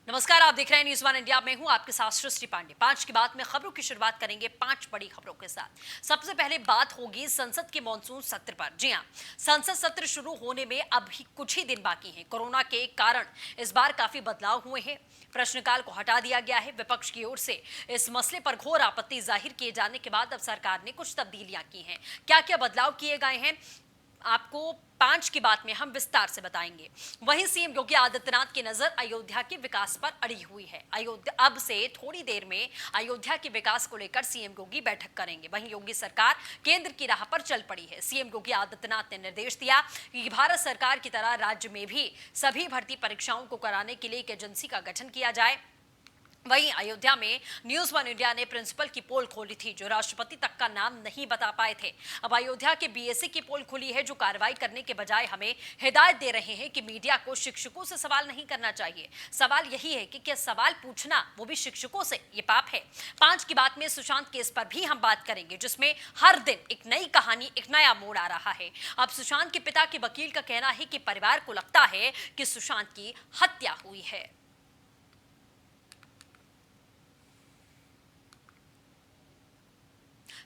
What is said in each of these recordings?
नमस्कार, आप देख रहे हैं न्यूज़ वन इंडिया। में हूं आपके साथ सृष्टि पांडे। 5 की बात में खबरों की शुरुआत करेंगे 5 बड़ी खबरों के साथ। सबसे पहले बात होगी संसद के मॉनसून सत्र पर। जी हां, संसद सत्र शुरू होने में अभी कुछ ही दिन बाकी हैं। कोरोना के कारण इस बार काफी बदलाव हुए हैं। प्रश्नकाल को हटा दिया गया है। विपक्ष की ओर से इस मसले पर घोर आपत्ति जाहिर किए जाने के बाद अब सरकार ने कुछ तब्दीलियां की हैं। क्या क्या बदलाव किए गए हैं, आपको 5 की बात में हम विस्तार से बताएंगे। वहीं सीएम योगी आदित्यनाथ की नजर अयोध्या के विकास पर अड़ी हुई है। अयोध्या अब से थोड़ी देर में अयोध्या के विकास को लेकर सीएम योगी बैठक करेंगे। वहीं योगी सरकार केंद्र की राह पर चल पड़ी है। सीएम योगी आदित्यनाथ ने निर्देश दिया कि भारत सरकार की तरह राज्य में भी सभी भर्ती परीक्षाओं को कराने के लिए एक एजेंसी का गठन किया जाए। वहीं अयोध्या में न्यूज वन इंडिया ने प्रिंसिपल की पोल खोली थी, जो राष्ट्रपति तक का नाम नहीं बता पाए थे। अब अयोध्या के बीएससी की पोल खुली है, जो कार्रवाई करने के बजाय हमें हिदायत दे रहे हैं कि मीडिया को शिक्षकों से सवाल नहीं करना चाहिए। सवाल यही है कि क्या सवाल पूछना, वो भी शिक्षकों से, ये पाप है। 5 की बात में सुशांत केस पर भी हम बात करेंगे, जिसमें हर दिन एक नई कहानी, एक नया मोड़ आ रहा है। अब सुशांत के पिता के वकील का कहना है कि परिवार को लगता है कि सुशांत की हत्या हुई है।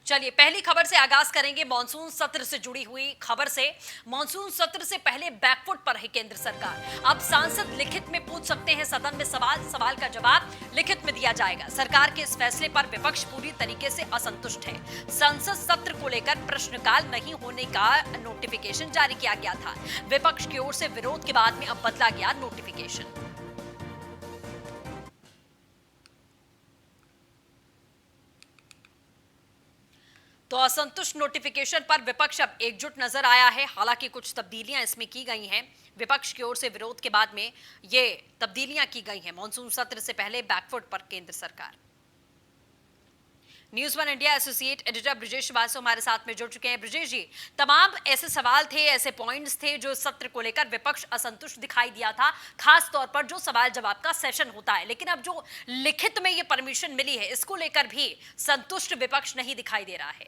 चलिए, पहली खबर से आगाज करेंगे मॉनसून सत्र से जुड़ी हुई खबर से। मॉनसून सत्र से पहले बैकफुट पर है केंद्र सरकार। अब सांसद लिखित में पूछ सकते हैं सदन में सवाल का जवाब लिखित में दिया जाएगा। सरकार के इस फैसले पर विपक्ष पूरी तरीके से असंतुष्ट है। संसद सत्र को लेकर प्रश्नकाल नहीं होने का नोटिफिकेशन जारी किया गया था। विपक्ष की ओर से विरोध के बाद में अब बदला गया नोटिफिकेशन। तो असंतुष्ट नोटिफिकेशन पर विपक्ष अब एकजुट नजर आया है। हालांकि कुछ तब्दीलियां इसमें की गई हैं। विपक्ष की ओर से विरोध के बाद में ये तब्दीलियां की गई हैं। मॉनसून सत्र से पहले बैकफुट पर केंद्र सरकार। News one India associate editor Brajesh Shrivastava हमारे साथ में जुड़ चुके हैं। ब्रजेश जी, तमाम ऐसे सवाल थे, ऐसे पॉइंट्स थे जो सत्र को लेकर विपक्ष असंतुष्ट दिखाई दिया था, खास तौर पर जो सवाल जवाब का सेशन होता है। लेकिन अब जो लिखित में ये परमिशन मिली है, इसको लेकर भी संतुष्ट विपक्ष नहीं दिखाई दे रहा है।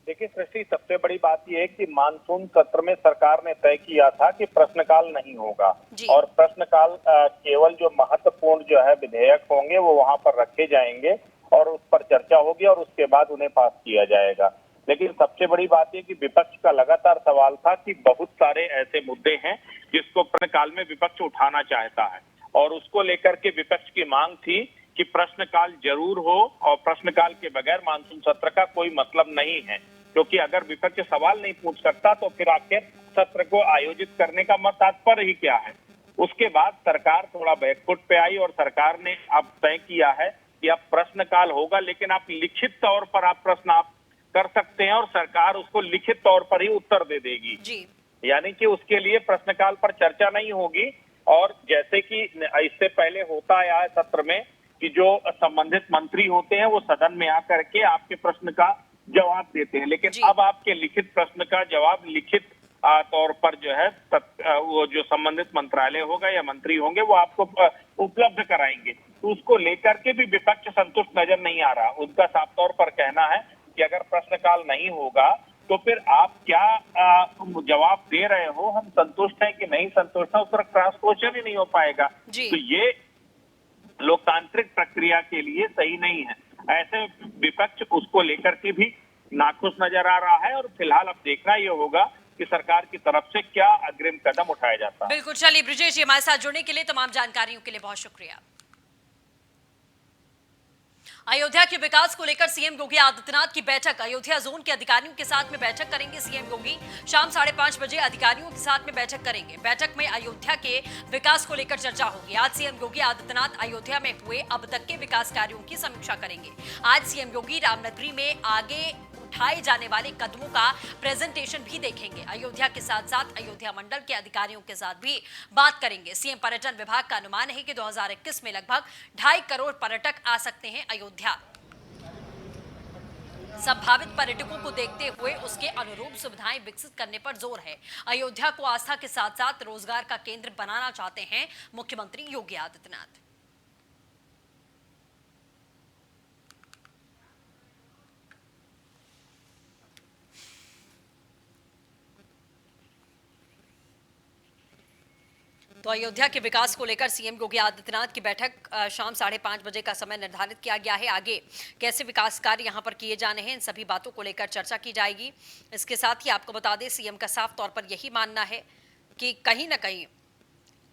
देखिए सृष्टि, सबसे बड़ी बात यह है कि मानसून सत्र में सरकार ने तय किया था कि प्रश्नकाल नहीं होगा और प्रश्नकाल केवल जो महत्वपूर्ण जो है विधेयक होंगे वो वहां पर रखे जाएंगे और उस पर चर्चा होगी और उसके बाद उन्हें पास किया जाएगा। लेकिन सबसे बड़ी बात यह कि विपक्ष का लगातार सवाल था कि बहुत सारे ऐसे मुद्दे हैं जिसको प्रश्नकाल में विपक्ष उठाना चाहता है और उसको लेकर के विपक्ष की मांग थी कि प्रश्नकाल जरूर हो और प्रश्नकाल के बगैर मानसून सत्र का कोई मतलब नहीं है, क्योंकि अगर विपक्ष सवाल नहीं पूछ सकता तो फिर आखिर सत्र को आयोजित करने का मत तात्पर्य ही क्या है। उसके बाद सरकार थोड़ा बैकफुट पे आई और सरकार ने अब तय किया है कि अब प्रश्नकाल होगा, लेकिन आप लिखित तौर पर आप प्रश्न आप कर सकते हैं और सरकार उसको लिखित तौर पर ही उत्तर दे देगी। जी। यानी कि उसके लिए प्रश्नकाल पर चर्चा नहीं होगी। और जैसे कि इससे पहले होता आया है सत्र में कि जो संबंधित मंत्री होते हैं वो सदन में आकर के आपके प्रश्न का जवाब देते हैं, लेकिन अब आपके लिखित प्रश्न का जवाब लिखित तौर पर जो है वो जो संबंधित मंत्रालय होगा या मंत्री होंगे वो आपको उपलब्ध कराएंगे। तो उसको लेकर के भी विपक्ष संतुष्ट नजर नहीं आ रहा। उनका साफ तौर पर कहना है कि अगर प्रश्नकाल नहीं होगा तो फिर आप क्या जवाब दे रहे हो, हम संतुष्ट हैं कि नहीं संतुष्ट है, उस पर क्रॉस क्वेश्चन ही नहीं हो पाएगा। तो ये लोकतांत्रिक प्रक्रिया के लिए सही नहीं है। ऐसे विपक्ष उसको लेकर के भी नाखुश नजर आ रहा है और फिलहाल अब देखना ये होगा कि सरकार की तरफ से क्या अग्रिम कदम उठाया जाता है। बिल्कुल। चलिए ब्रजेश जी, हमारे साथ जुड़ने के लिए, तमाम जानकारियों के लिए बहुत शुक्रिया। अयोध्या के विकास को लेकर सीएम योगी आदित्यनाथ की बैठक। अयोध्या जोन के अधिकारियों के साथ में बैठक करेंगे सीएम योगी। शाम 5:30 बजे अधिकारियों के साथ में बैठक करेंगे। बैठक में अयोध्या के विकास को लेकर चर्चा होगी। आज सीएम योगी आदित्यनाथ अयोध्या में हुए अब तक के विकास कार्यों की समीक्षा करेंगे। आज सीएम योगी रामनगरी में आगे उठाए जाने वाले कदमों का प्रेजेंटेशन भी देखेंगे। अयोध्या के साथ साथ अयोध्या मंडल के अधिकारियों के साथ भी बात करेंगे। सीएम पर्यटन विभाग का अनुमान है कि 2021 में लगभग 2.5 करोड़ पर्यटक आ सकते हैं अयोध्या। संभावित पर्यटकों को देखते हुए उसके अनुरूप सुविधाएं विकसित करने पर जोर है। अयोध्या को आस्था के साथ साथ रोजगार का केंद्र बनाना चाहते हैं मुख्यमंत्री योगी आदित्यनाथ। तो अयोध्या के विकास को लेकर सीएम योगी आदित्यनाथ की बैठक शाम 5:30 बजे का समय निर्धारित किया गया है। आगे कैसे विकास कार्य यहां पर किए जाने हैं, इन सभी बातों को लेकर चर्चा की जाएगी। इसके साथ ही आपको बता दें, सीएम का साफ तौर पर यही मानना है कि कहीं ना कहीं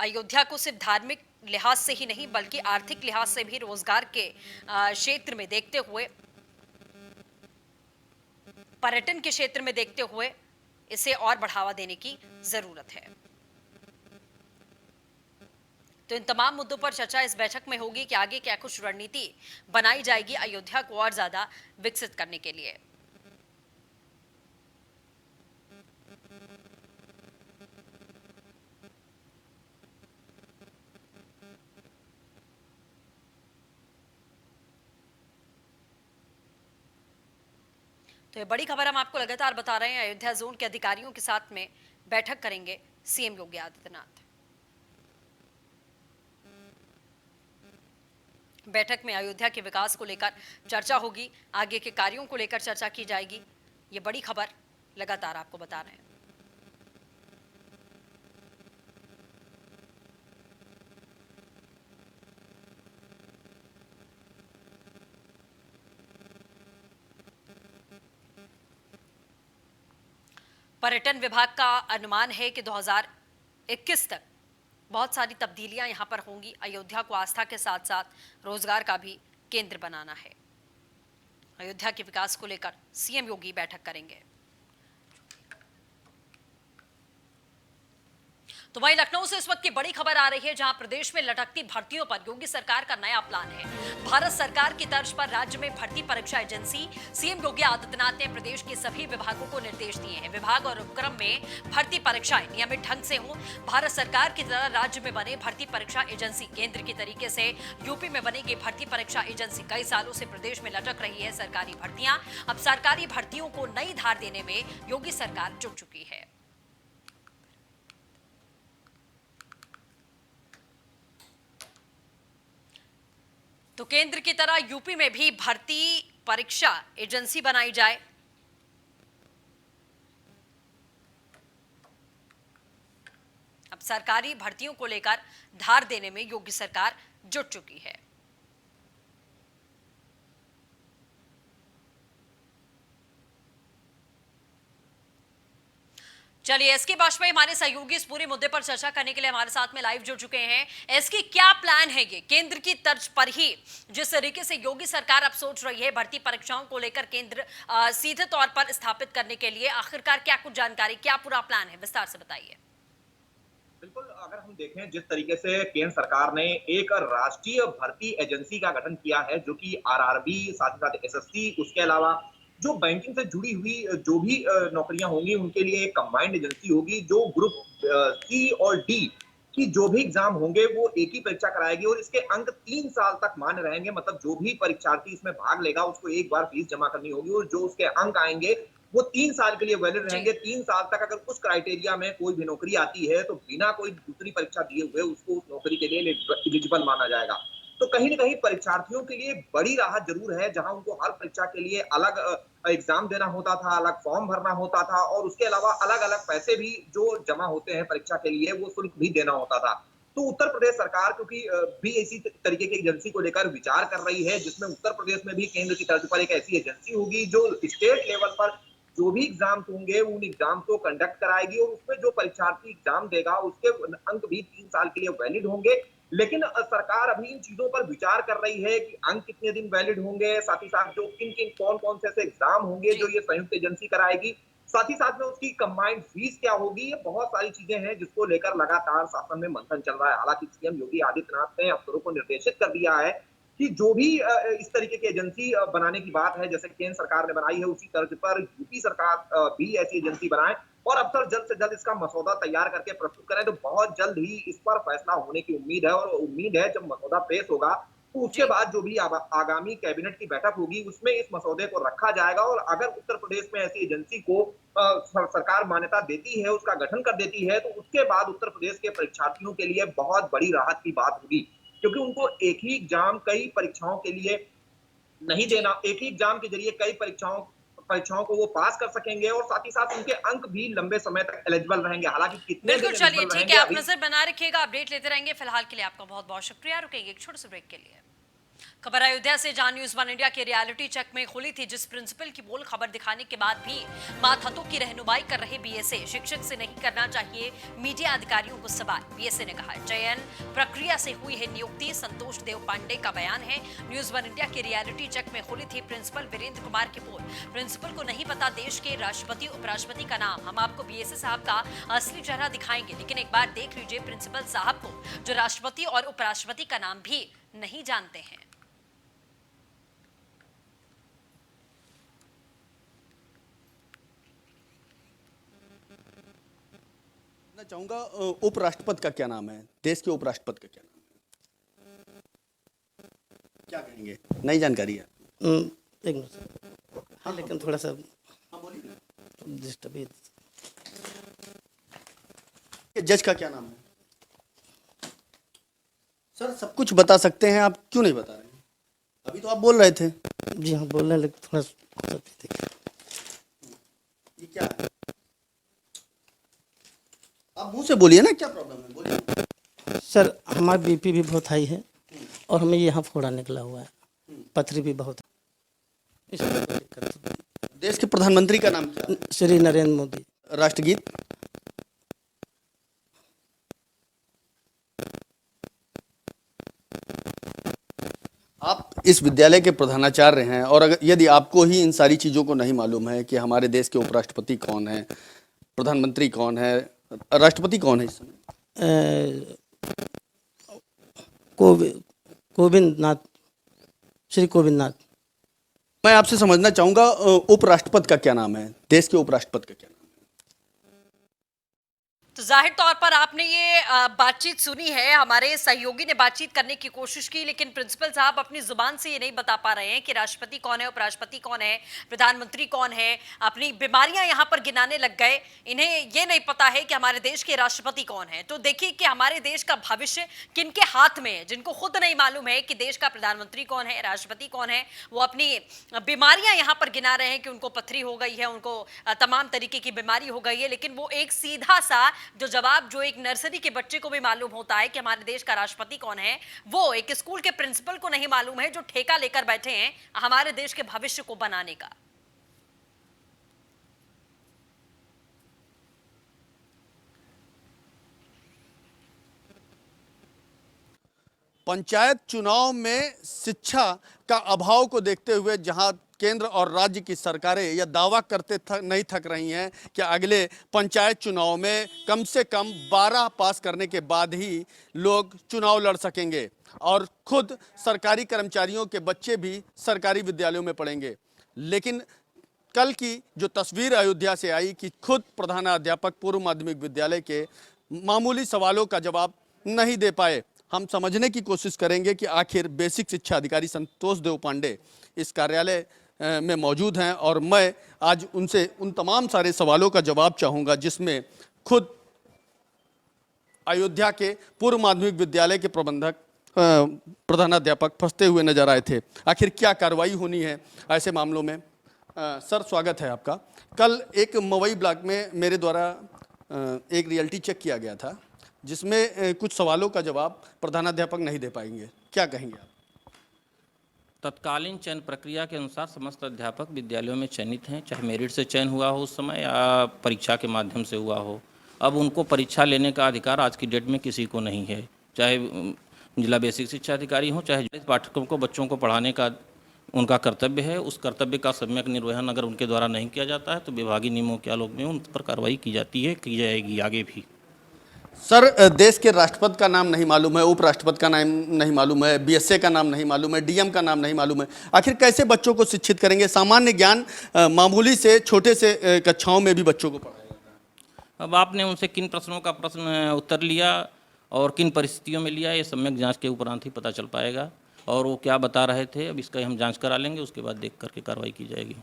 अयोध्या को सिर्फ धार्मिक लिहाज से ही नहीं बल्कि आर्थिक लिहाज से भी रोजगार के क्षेत्र में देखते हुए, पर्यटन के क्षेत्र में देखते हुए इसे और बढ़ावा देने की जरूरत है। तो इन तमाम मुद्दों पर चर्चा इस बैठक में होगी कि आगे क्या कुछ रणनीति बनाई जाएगी अयोध्या को और ज्यादा विकसित करने के लिए। तो ये बड़ी खबर हम आपको लगातार बता रहे हैं। अयोध्या जोन के अधिकारियों के साथ में बैठक करेंगे सीएम योगी आदित्यनाथ। बैठक में अयोध्या के विकास को लेकर चर्चा होगी, आगे के कार्यों को लेकर चर्चा की जाएगी। ये बड़ी खबर लगातार आपको बता रहे हैं। पर्यटन विभाग का अनुमान है कि 2021 तक बहुत सारी तब्दीलियां यहां पर होंगी। अयोध्या को आस्था के साथ साथ रोजगार का भी केंद्र बनाना है। अयोध्या के विकास को लेकर सीएम योगी बैठक करेंगे। तो वहीं लखनऊ से इस वक्त की बड़ी खबर आ रही है, जहां प्रदेश में लटकती भर्तियों पर योगी सरकार का नया प्लान है। भारत सरकार की तर्ज पर राज्य में भर्ती परीक्षा एजेंसी सीएम योगी आदित्यनाथ ने प्रदेश के सभी विभागों को निर्देश दिए हैं। विभाग और उपक्रम में भर्ती परीक्षाएं नियमित ढंग से हों। भारत सरकार की तरह राज्य में बने भर्ती परीक्षा एजेंसी केंद्र की तरीके से यूपी में बनेगी भर्ती परीक्षा एजेंसी। कई सालों से प्रदेश में लटक रही है सरकारी भर्तियां। अब सरकारी भर्तियों को नई धार देने में योगी सरकार जुट चुकी है। तो केंद्र की तरह यूपी में भी भर्ती परीक्षा एजेंसी बनाई जाए। अब सरकारी भर्तियों को लेकर धार देने में योगी सरकार जुट चुकी है। चलिए, एसके वाजपेयी हमारे सहयोगी इस पूरे मुद्दे पर चर्चा करने के लिए हमारे साथ में लाइव जुड़ चुके हैं। एसके, क्या प्लान है ये केंद्र की तर्ज पर ही जिस तरीके से योगी सरकार अब सोच रही है भर्ती परीक्षाओं को लेकर केंद्र सीधे तौर पर स्थापित करने के लिए, आखिरकार क्या कुछ जानकारी, क्या पूरा प्लान है, विस्तार से बताइए। बिल्कुल, अगर हम देखें जिस तरीके से केंद्र सरकार ने एक राष्ट्रीय भर्ती एजेंसी का गठन किया है, जो कि आरआरबी, साथ ही साथ एसएससी, उसके अलावा जो बैंकिंग से जुड़ी हुई जो भी नौकरियां होंगी उनके लिए एक कंबाइंड एजेंसी होगी, जो ग्रुप सी और डी की जो भी एग्जाम होंगे वो एक ही परीक्षा कराएगी और इसके अंक 3 साल तक मान्य रहेंगे। मतलब जो भी परीक्षार्थी इसमें भाग लेगा उसको एक बार फीस जमा करनी होगी और जो उसके अंक आएंगे वो 3 साल के लिए वैलिड रहेंगे। 3 साल तक अगर उस क्राइटेरिया में कोई भी नौकरी आती है तो बिना कोई दूसरी परीक्षा दिए हुए उसको उस नौकरी के लिए एलिजिबल माना जाएगा। तो कहीं न कहीं परीक्षार्थियों के लिए बड़ी राहत जरूर है, जहां उनको हर परीक्षा के लिए अलग एग्जाम देना होता था, अलग फॉर्म भरना होता था और उसके अलावा अलग-अलग पैसे भी जो जमा होते हैं परीक्षा के लिए वो शुल्क भी देना होता था। तो उत्तर प्रदेश सरकार क्योंकि भी इसी तरीके की एजेंसी को लेकर विचार कर रही है, जिसमें उत्तर प्रदेश में भी केंद्र की तर्ज पर एक ऐसी एजेंसी होगी जो स्टेट लेवल पर जो भी एग्जाम होंगे उन एग्जाम को कंडक्ट कराएगी और उसमें जो परीक्षार्थी एग्जाम देगा उसके अंक भी 3 साल के लिए वैलिड होंगे। लेकिन सरकार अभी इन चीजों पर विचार कर रही है कि अंक कितने दिन वैलिड होंगे, साथ ही साथ जो कौन-कौन से ऐसे एग्जाम होंगे जो ये संयुक्त एजेंसी कराएगी, साथ ही साथ में उसकी कंबाइंड फीस क्या होगी, ये बहुत सारी चीजें हैं जिसको लेकर लगातार शासन में मंथन चल रहा है। हालांकि सीएम योगी आदित्यनाथ ने अफसरों को निर्देशित कर दिया है कि जो भी इस तरीके की एजेंसी बनाने की बात है, जैसे केंद्र सरकार ने बनाई है उसी तर्ज पर यूपी सरकार भी ऐसी एजेंसी बनाए और अफसर जल्द से जल्द इसका मसौदा तैयार करके प्रस्तुत करें। तो बहुत जल्द ही इस पर फैसला होने की उम्मीद है और उम्मीद है जब मसौदा पेश होगा तो उसके बाद जो भी आगामी कैबिनेट की बैठक होगी उसमें इस मसौदे को रखा जाएगा और अगर उत्तर प्रदेश में ऐसी एजेंसी को सरकार मान्यता देती है, उसका गठन कर देती है, तो उसके बाद उत्तर प्रदेश के परीक्षार्थियों के लिए बहुत बड़ी राहत की बात होगी, क्योंकि उनको एक ही एग्जाम कई परीक्षाओं के लिए नहीं देना, एक ही एग्जाम के जरिए कई परीक्षाओं को वो पास कर सकेंगे और साथ ही साथ उनके अंक भी लंबे समय तक एलिजिबल रहेंगे। हालांकि कितने बिल्कुल, दिन चलिए एलिजिबल ठीक रहेंगे है, आप अभी नजर बना रखिएगा, अपडेट लेते रहेंगे। फिलहाल के लिए आपका बहुत बहुत शुक्रिया। रुकेंगे एक छोटे से ब्रेक के लिए। खबर अयोध्या से, जहां न्यूज वन इंडिया के रियलिटी चेक में खुली थी, जिस प्रिंसिपल की बोल खबर दिखाने के बाद भी मातहतों की रहनुमाई कर रहे बीएसए, शिक्षक से नहीं करना चाहिए मीडिया अधिकारियों को सवाल। बीएसए ने कहा चयन प्रक्रिया से हुई है नियुक्ति, संतोष देव पांडे का बयान है। न्यूज वन इंडिया के रियलिटी चेक में खुली थी प्रिंसिपल वीरेंद्र कुमार की बोल। प्रिंसिपल को नहीं पता देश के राष्ट्रपति उपराष्ट्रपति का नाम। हम आपको बीएसए साहब का असली चेहरा दिखाएंगे, लेकिन एक बार देख लीजिए प्रिंसिपल साहब को, जो राष्ट्रपति और उपराष्ट्रपति का नाम भी नहीं जानते हैं। मैं चाहूंगा उपराष्ट्रपति का क्या नाम है, देश के उपराष्ट्रपति का क्या नाम है, क्या कहेंगे? नई जानकारी है। एक मिनट। हाँ, लेकिन थोड़ा सा डिस्टर्ब। जज का क्या नाम है? सर सब कुछ बता सकते हैं, आप क्यों नहीं बता रहे हैं? अभी तो आप बोल रहे थे। जी हाँ, बोल रहे हैं, लेकिन थोड़ा देखिए ये क्या है? आप मुंह से बोलिए ना, क्या प्रॉब्लम है, बोलिए। सर, हमारा बीपी भी बहुत हाई है और हमें यहाँ फोड़ा निकला हुआ है, पथरी भी बहुत है, इसमें कोई दिक्कत नहीं। देश के प्रधानमंत्री का नाम क्या है? श्री नरेंद्र मोदी। राष्ट्रगीत? आप इस विद्यालय के प्रधानाचार्य हैं, और अगर यदि आपको ही इन सारी चीजों को नहीं मालूम है कि हमारे देश के उपराष्ट्रपति कौन है, प्रधानमंत्री कौन है, राष्ट्रपति कौन है इस समय? कोविंद नाथ, श्री कोविंद नाथ। मैं आपसे समझना चाहूंगा उपराष्ट्रपति का क्या नाम है, देश के उपराष्ट्रपति का क्या नाम है? तो जाहिर तौर पर आपने ये बातचीत सुनी है, हमारे सहयोगी ने बातचीत करने की कोशिश की, लेकिन प्रिंसिपल साहब अपनी जुबान से ये नहीं बता पा रहे हैं कि राष्ट्रपति कौन है, उपराष्ट्रपति कौन है, प्रधानमंत्री कौन है। अपनी बीमारियां यहां पर गिनाने लग गए। इन्हें ये नहीं पता है कि हमारे देश के राष्ट्रपति कौन है। तो देखिए कि हमारे देश का भविष्य किनके हाथ में है, जिनको खुद नहीं मालूम है कि देश का प्रधानमंत्री कौन है, राष्ट्रपति कौन है। वो अपनी बीमारियां यहां पर गिना रहे हैं कि उनको पथरी हो गई है, उनको तमाम तरीके की बीमारी हो गई है, लेकिन वो एक सीधा सा जो जवाब जो एक नर्सरी के बच्चे को भी मालूम होता है कि हमारे देश का राष्ट्रपति कौन है, वो एक स्कूल के प्रिंसिपल को नहीं मालूम है, जो ठेका लेकर बैठे हैं हमारे देश के भविष्य को बनाने का। पंचायत चुनाव में शिक्षा का अभाव को देखते हुए जहां केंद्र और राज्य की सरकारें यह दावा करते नहीं थक रही हैं कि अगले पंचायत चुनाव में कम से कम 12 पास करने के बाद ही लोग चुनाव लड़ सकेंगे और खुद सरकारी कर्मचारियों के बच्चे भी सरकारी विद्यालयों में पढ़ेंगे, लेकिन कल की जो तस्वीर अयोध्या से आई कि खुद प्रधानाध्यापक पूर्व माध्यमिक विद्यालय के मामूली सवालों का जवाब नहीं दे पाए। हम समझने की कोशिश करेंगे कि आखिर बेसिक शिक्षा अधिकारी संतोष देव पांडे इस कार्यालय में मौजूद हैं, और मैं आज उनसे उन तमाम सारे सवालों का जवाब चाहूँगा जिसमें खुद अयोध्या के पूर्व माध्यमिक विद्यालय के प्रबंधक प्रधानाध्यापक फंसते हुए नजर आए थे। आखिर क्या कार्रवाई होनी है ऐसे मामलों में? सर स्वागत है आपका। कल एक मवई ब्लॉक में मेरे द्वारा एक रियलिटी चेक किया गया था जिसमें कुछ सवालों का जवाब प्रधानाध्यापक नहीं दे पाएंगे, क्या कहेंगे आप? तत्कालीन चयन प्रक्रिया के अनुसार समस्त अध्यापक विद्यालयों में चयनित हैं, चाहे मेरिट से चयन हुआ हो उस समय या परीक्षा के माध्यम से हुआ हो। अब उनको परीक्षा लेने का अधिकार आज की डेट में किसी को नहीं है, चाहे जिला बेसिक शिक्षा अधिकारी हो, चाहे पाठ्यक्रम को बच्चों को पढ़ाने का उनका कर्तव्य है। उस कर्तव्य का सम्यक निर्वहन अगर उनके द्वारा नहीं किया जाता है तो विभागीय नियमों के आलोक में उन पर कार्रवाई की जाती है, की जाएगी आगे भी। सर देश के राष्ट्रपति का नाम नहीं मालूम है, उपराष्ट्रपति का नाम नहीं मालूम है, बीएसए का नाम नहीं मालूम है, डीएम का नाम नहीं मालूम है, आखिर कैसे बच्चों को शिक्षित करेंगे? सामान्य ज्ञान मामूली से छोटे से कक्षाओं में भी बच्चों को पढ़ाएगा। अब आपने उनसे किन प्रश्नों का प्रश्न उत्तर लिया और किन परिस्थितियों में लिया, ये सम्यक जांच के उपरांत ही पता चल पाएगा, और वो क्या बता रहे थे अब इसका हम जांच करा लेंगे, उसके बाद देख करके कार्रवाई की जाएगी।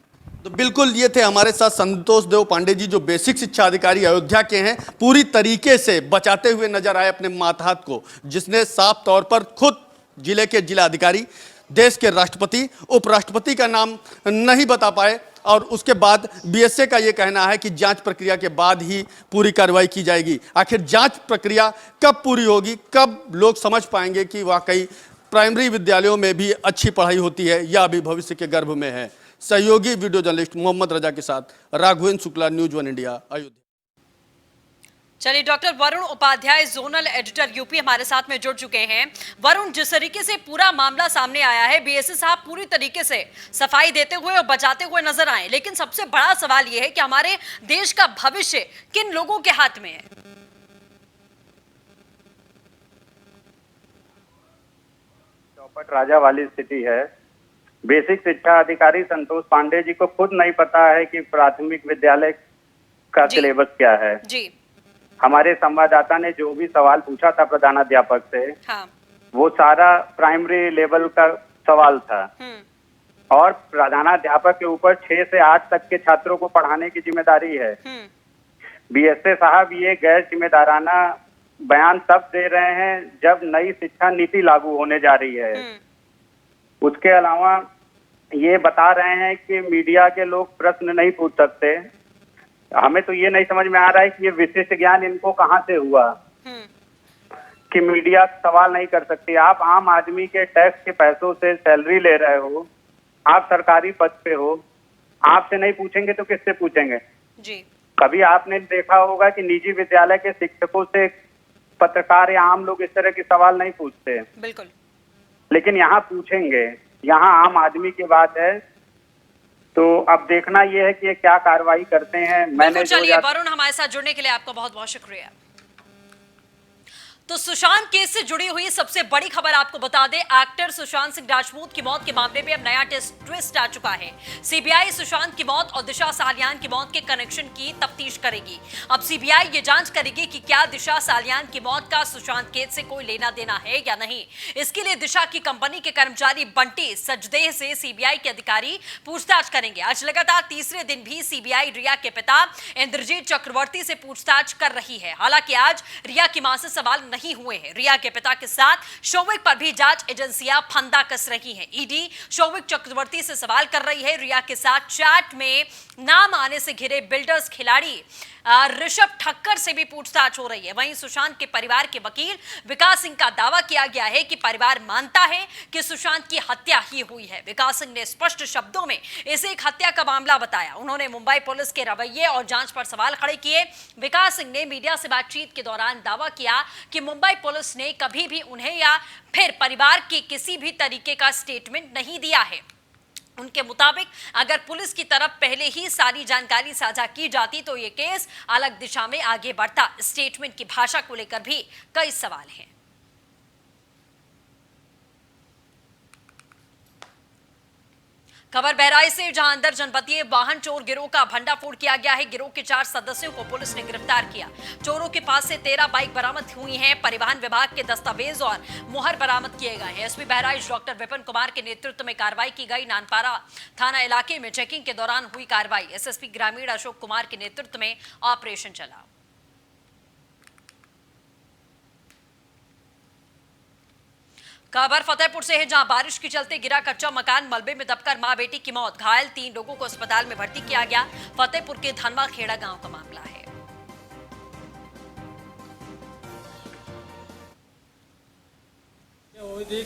तो बिल्कुल ये थे हमारे साथ संतोष देव पांडे जी, जो बेसिक शिक्षा अधिकारी अयोध्या के हैं, पूरी तरीके से बचाते हुए नजर आए अपने मातहत को, जिसने साफ तौर पर खुद जिले के जिला अधिकारी, देश के राष्ट्रपति, उपराष्ट्रपति का नाम नहीं बता पाए और उसके बाद बीएसए का ये कहना है कि जांच प्रक्रिया के बाद ही पूरी कार्रवाई की जाएगी। आखिर जांच प्रक्रिया कब पूरी होगी, कब लोग समझ पाएंगे कि वाकई प्राइमरी विद्यालयों में भी अच्छी पढ़ाई होती है या अभी भविष्य के गर्भ में है। सहयोगी वीडियो जर्नलिस्ट मोहम्मद रजा के साथ राघवेंद्र शुक्ला, न्यूज 1 इंडिया, अयोध्या। चलिए, doctor Varun Upadhyay, zonal editor UP, हमारे साथ में जुड़ चुके हैं। वरुण, जिस तरीके से पूरा मामला सामने आया है, बीएसए साहब पूरी तरीके से सफाई देते हुए और बचाते हुए नजर आए, लेकिन सबसे बड़ा सवाल यह है कि हमारे देश का भविष्य किन लोगों के हाथ में है? चौपट राजा वाली स्थिति है। बेसिक शिक्षा अधिकारी संतोष पांडे जी को खुद नहीं पता है कि प्राथमिक विद्यालय का सिलेबस क्या है। जी, हमारे संवाददाता ने जो भी सवाल पूछा था प्रधानाध्यापक से, हाँ, वो सारा प्राइमरी लेवल का सवाल था और प्रधानाध्यापक के ऊपर 6 से 8 तक के छात्रों को पढ़ाने की जिम्मेदारी है। बीएसए साहब ये गैर जिम्मेदाराना बयान तब दे रहे हैं जब नई शिक्षा नीति लागू होने जा रही है। उसके अलावा ये बता रहे हैं कि मीडिया के लोग प्रश्न नहीं पूछ सकते। हमें तो ये नहीं समझ में आ रहा है कि ये विशिष्ट ज्ञान इनको कहाँ से हुआ कि मीडिया सवाल नहीं कर सकती। आप आम आदमी के टैक्स के पैसों से सैलरी ले रहे हो, आप सरकारी पद पे हो, आपसे नहीं पूछेंगे तो किससे पूछेंगे? जी, कभी आपने देखा होगा कि निजी विद्यालय के शिक्षकों से पत्रकार या आम लोग इस तरह के सवाल नहीं पूछते। बिल्कुल, लेकिन यहाँ पूछेंगे, यहाँ आम आदमी की बात है। तो अब देखना यह है कि ये क्या कार्रवाई करते हैं। मैंने चलिए, वरुण, हमारे साथ जुड़ने के लिए आपका बहुत बहुत शुक्रिया। तो सुशांत केस से जुड़ी हुई सबसे बड़ी खबर आपको बता दें, एक्टर सुशांत सिंह राजपूत की मौत के मामले में अब नया ट्विस्ट आ चुका है। सीबीआई सुशांत की मौत और दिशा सालियान की मौत के कनेक्शन की तफ्तीश करेगी। अब सीबीआई ये जांच करेगी कि क्या दिशा सालियान की मौत का सुशांत केस से कोई लेना देना है या नहीं। इसके लिए दिशा की कंपनी के कर्मचारी बंटी सचदेह से सीबीआई के अधिकारी पूछताछ करेंगे। आज लगातार तीसरे दिन भी सीबीआई रिया के पिता इंद्रजीत चक्रवर्ती से पूछताछ कर रही है। हालांकि आज रिया की मां से सवाल नहीं हुए हैं। रिया के पिता के साथ शौविक पर भी जांच एजेंसियां फंदा कस रही हैं। ईडी शौविक चक्रवर्ती से सवाल कर रही है। रिया के साथ चैट में नाम आने से घिरे बिल्डर्स खिलाड़ी ऋषभ ठक्कर से भी पूछताछ हो रही है। वहीं सुशांत के परिवार के वकील विकास सिंह का दावा किया गया है कि परिवार मानता है कि सुशांत की हत्या ही हुई है। विकास सिंह ने स्पष्ट शब्दों में इसे एक हत्या का मामला बताया। उन्होंने मुंबई पुलिस के रवैये और जांच पर सवाल खड़े किए। विकास सिंह ने मीडिया से बातचीत के दौरान दावा किया कि मुंबई पुलिस ने कभी भी उन्हें या फिर परिवार के किसी भी तरीके का स्टेटमेंट नहीं दिया है। उनके मुताबिक अगर पुलिस की तरफ पहले ही सारी जानकारी साझा की जाती तो ये केस अलग दिशा में आगे बढ़ता। स्टेटमेंट की भाषा को लेकर भी कई सवाल हैं। खबर बहराइच से, जहां अंदर जनपदीय वाहन चोर गिरोह का भंडाफोड़ किया गया है। गिरोह के 4 सदस्यों को पुलिस ने गिरफ्तार किया। चोरों के पास से 13 बाइक बरामद हुई हैं। परिवहन विभाग के दस्तावेज और मुहर बरामद किए गए हैं। एसपी बहराइच डॉक्टर विपिन कुमार के नेतृत्व में कार्रवाई की गई। नानपारा थाना इलाके में चेकिंग के दौरान हुई कार्रवाई। एसएसपी ग्रामीण अशोक कुमार के नेतृत्व में ऑपरेशन चला। खबर फतेहपुर से है, जहां बारिश के चलते गिरा कच्चा मकान, मलबे में दबकर मां बेटी की मौत। घायल 3 लोगों को अस्पताल में भर्ती किया गया। फतेहपुर के धनवा खेड़ा गांव का मामला है।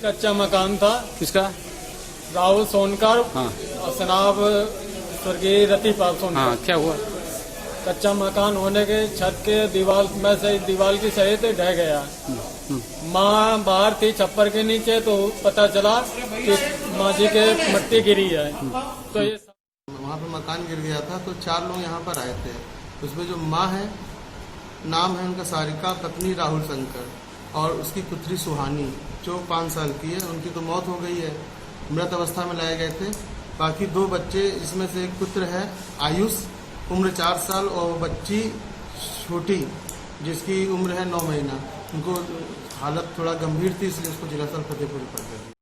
कच्चा मकान था। किसका? राहुल सोनकर। हाँ। और सनाब स्वर्गीय रतिपाल सोनकर। हाँ, क्या हुआ? कच्चा मकान होने के छत के दीवार में से दीवार की सहित ढह गया। माँ बाहर थी छप्पर के नीचे, तो पता चला कि माँ जी के मिट्टी गिरी है। तो ये वहाँ पे मकान गिर गया था, तो 4 लोग यहाँ पर आए थे। उसमें जो माँ है, नाम है उनका सारिका, पत्नी राहुल शंकर, और उसकी पुत्री सुहानी जो 5 साल की है। उनकी तो मौत हो गई है, मृत अवस्था में लाए गए थे। बाकी 2 बच्चे, इसमें से एक पुत्र है आयुष, उम्र 4 साल, और बच्ची छोटी जिसकी उम्र है 9 महीना। उनको हालत थोड़ा गंभीर थी, इसलिए उसको जिला अस्पताल फतेहपुर रेफर कर दिया।